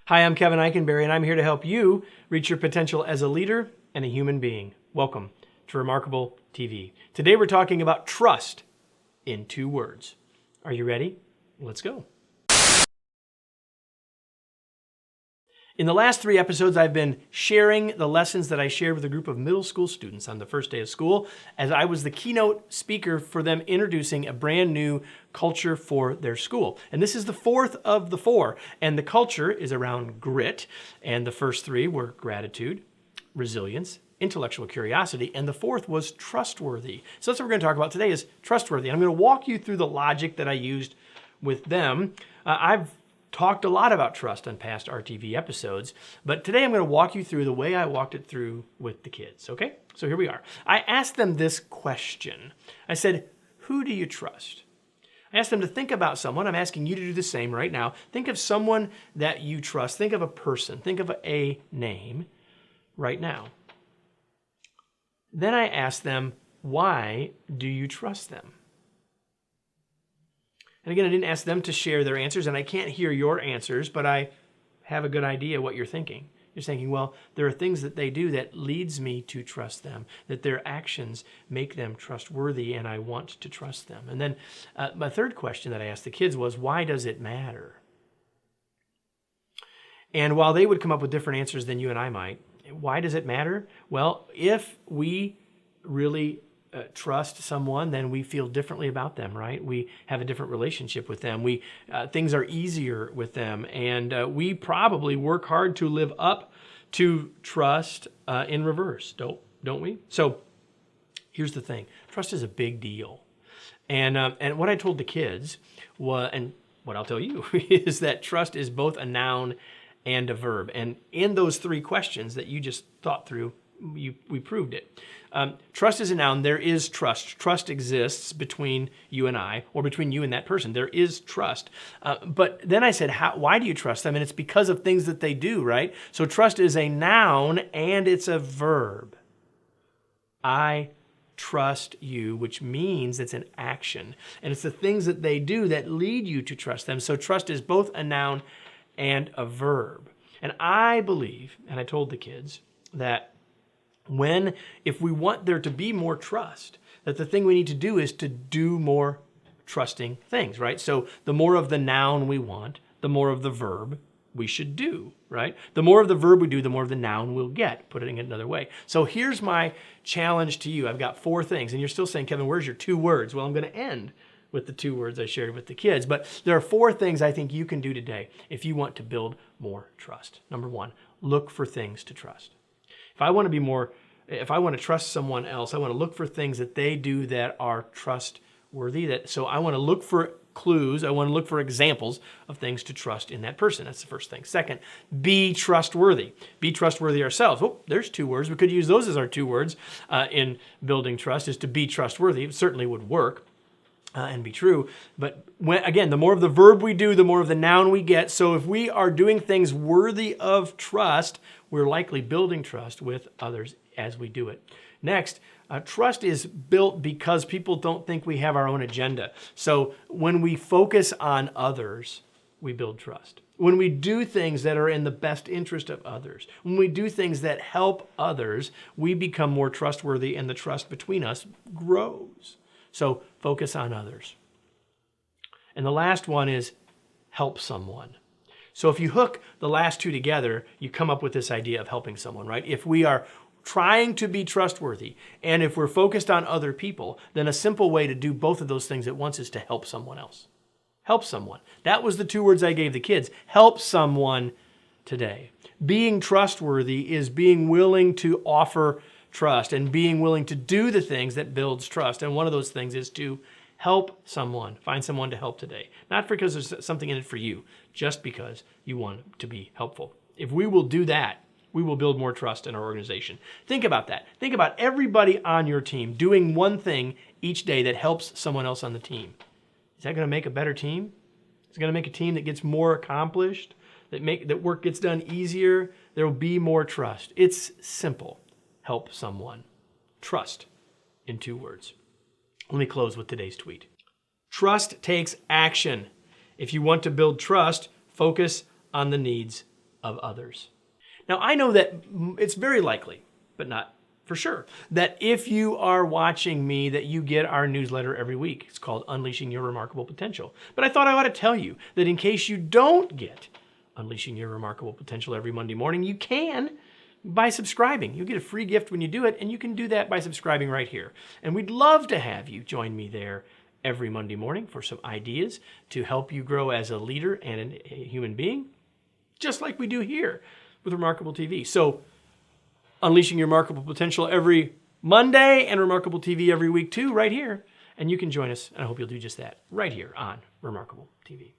Hi, I'm Kevin Eikenberry, and I'm here to help you reach your potential as a leader and a human being. Welcome to Remarkable TV. Today we're talking about trust in 2 words. Are you ready? Let's go. In the last 3 episodes, I've been sharing the lessons that I shared with a group of middle school students on the first day of school, as I was the keynote speaker for them introducing a brand new culture for their school. And this is the 4th of the 4, and the culture is around grit, and the first 3 were gratitude, resilience, intellectual curiosity, and the 4th was trustworthy. So that's what we're going to talk about today, is trustworthy. And I'm going to walk you through the logic that I used with them. I've talked a lot about trust on past RTV episodes, but today I'm going to walk you through the way I walked it through with the kids, okay? So here we are. I asked them this question. I said, who do you trust? I asked them to think about someone. I'm asking you to do the same right now. Think of someone that you trust. Think of a person. Think of a name right now. Then I asked them, why do you trust them? And again, I didn't ask them to share their answers, and I can't hear your answers, but I have a good idea what you're thinking. You're thinking, well, there are things that they do that leads me to trust them, that their actions make them trustworthy, and I want to trust them. And then my third question that I asked the kids was, why does it matter? And while they would come up with different answers than you and I might, why does it matter? Well, if we really trust someone, then we feel differently about them, right? We have a different relationship with them. Things are easier with them, and we probably work hard to live up to trust in reverse, don't we? So here's the thing: trust is a big deal, and what I told the kids was, and what I'll tell you is that trust is both a noun and a verb. And in those 3 questions that you just thought through, we proved it. Trust is a noun. There is trust. Trust exists between you and I, or between you and that person. There is trust. But then I said, why do you trust them? And it's because of things that they do, right? So trust is a noun and it's a verb. I trust you, which means it's an action. And it's the things that they do that lead you to trust them. So trust is both a noun and a verb. And I believe, and I told the kids, that if we want there to be more trust, that the thing we need to do is to do more trusting things, right? So the more of the noun we want, the more of the verb we should do, right? The more of the verb we do, the more of the noun we'll get, putting it another way. So here's my challenge to you. I've got 4 things, and you're still saying, Kevin, where's your 2 words? Well, I'm going to end with the 2 words I shared with the kids, but there are 4 things I think you can do today if you want to build more trust. Number 1, look for things to trust. If I want to trust someone else, I want to look for things that they do that are trustworthy. So I want to look for clues. I want to look for examples of things to trust in that person. That's the first thing. Second, be trustworthy. Be trustworthy ourselves. Oh, there's 2 words. We could use those as our 2 words in building trust, is to be trustworthy. It certainly would work and be true. But again, the more of the verb we do, the more of the noun we get. So if we are doing things worthy of trust, we're likely building trust with others as we do it. Next, trust is built because people don't think we have our own agenda. So when we focus on others, we build trust. When we do things that are in the best interest of others, when we do things that help others, we become more trustworthy, and the trust between us grows. So focus on others. And the last one is help someone. So if you hook the last 2 together, you come up with this idea of helping someone, right? If we are trying to be trustworthy, and if we're focused on other people, then a simple way to do both of those things at once is to help someone else. Help someone. That was the 2 words I gave the kids. Help someone today. Being trustworthy is being willing to offer trust and being willing to do the things that builds trust. And one of those things is to help someone. Find someone to help today. Not because there's something in it for you, just because you want to be helpful. If we will do that, we will build more trust in our organization. Think about that. Think about everybody on your team doing one thing each day that helps someone else on the team. Is that going to make a better team? Is it going to make a team that gets more accomplished, that work gets done easier? There will be more trust. It's simple. Help someone. Trust in 2 words. Let me close with today's tweet. Trust takes action. If you want to build trust, focus on the needs of others. Now, I know that it's very likely, but not for sure, that if you are watching me, that you get our newsletter every week. It's called Unleashing Your Remarkable Potential. But I thought I ought to tell you that in case you don't get Unleashing Your Remarkable Potential every Monday morning, you can by subscribing. You'll get a free gift when you do it, and you can do that by subscribing right here. And we'd love to have you join me there every Monday morning for some ideas to help you grow as a leader and a human being, just like we do here with Remarkable TV. So, Unleashing Your Remarkable Potential every Monday and Remarkable TV every week too, right here. And you can join us, and I hope you'll do just that right here on Remarkable TV.